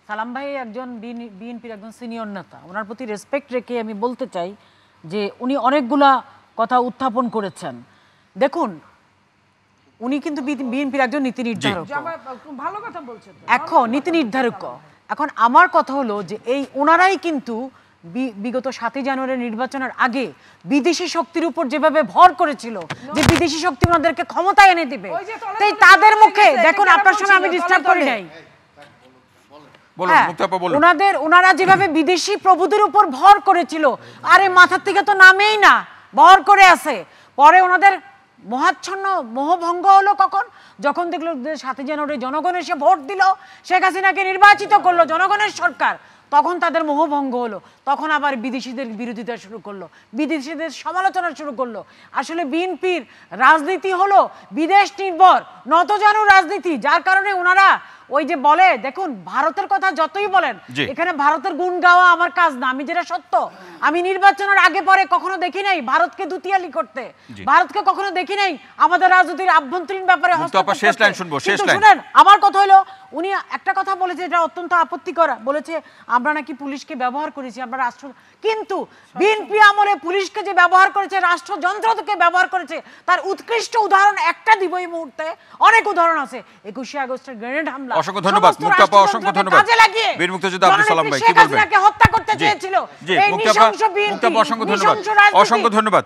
সালাম ভাই একজন বিএনপির একজন সিনিয়র নেতা, ওনার প্রতি রেসপেক্ট রেখে আমি বলতে চাই যে উনি অনেকগুলা কথা উত্থাপন করেছেন। দেখুন, উনি কিন্তু বিএনপির একজন নীতি নির্ধারক, ভালো কথা বলছেন, এখন নীতি নির্ধারক। এখন আমার কথা হলো যে এই ওনারাই কিন্তু বিগত 7 জানুয়ারি নির্বাচনের আগে বিদেশি শক্তির উপর যেভাবে ভর করেছিল যে বিদেশি শক্তি ওনাদেরকে ক্ষমতায় এনে দিবে, তাই তাদের মুখে দেখুন, আপনার সময় আমি ডিস্টার্ব করি নাই, ওনারা যেভাবে বিদেশি প্রভুদের উপর ভর করেছিল, আরে মাথার থেকে তো নামেই না, ভর করে আছে। পরে ওনাদের মহাচ্ছন্ন মোহভঙ্গ হলো কখন? যখন দেখলো 7 জানুয়ারি জনগণ এসে ভোট দিল, শেখ হাসিনাকে নির্বাচিত করলো জনগণের সরকার, তখন তাদের মোহভঙ্গ হলো, তখন আবার বিদেশিদের বিরোধিতা শুরু করলো, বিদেশিদের সমালোচনা শুরু করলো। আসলে বিএনপির রাজনীতি হলো বিদেশ নির্ভর নতজানু রাজনীতি, যার কারণে ওনারা ওই যে বলে, দেখুন ভারতের কথা যতই বলেন, এখানে ভারতের গুণ গাওয়া আমার কাজ না। আমি যেটা সত্য, আমি নির্বাচনের আগে পরে কখনো দেখি নাই ভারতকে দুতিয়ালি করতে, ভারতকে কখনো দেখি নাই আমাদের রাজনীতির আভ্যন্তরীণ ব্যাপারে হস্তক্ষেপ করতে। শুনেন, আমার কথা হলো, উনি একটা কথা বলেছে যেটা অত্যন্ত আপত্তিকর, বলেছে আমরা নাকি পুলিশকে ব্যবহার করেছি, আমরা রাষ্ট্র, কিন্তু বিএনপি আমলে পুলিশকে যে ব্যবহার করেছে, রাষ্ট্রযন্ত্রকে ব্যবহার করেছে, তার উৎকৃষ্ট উদাহরণ একটা দিব এই মুহূর্তে, অনেক উদাহরণ আছে। 21শে আগস্টের গ্রেনেড হামলা, অসংখ্য ধন্যবাদ মুক্তাপা, অসংখ্য ধন্যবাদ। বীর মুক্তিযোদ্ধা আব্দুল সালাম ভাই কি বলবেন? হত্যা করতে চেয়েছিল এই নৃশংস বিএনপি, মুক্তাপা, অসংখ্য ধন্যবাদ, অসংখ্য ধন্যবাদ।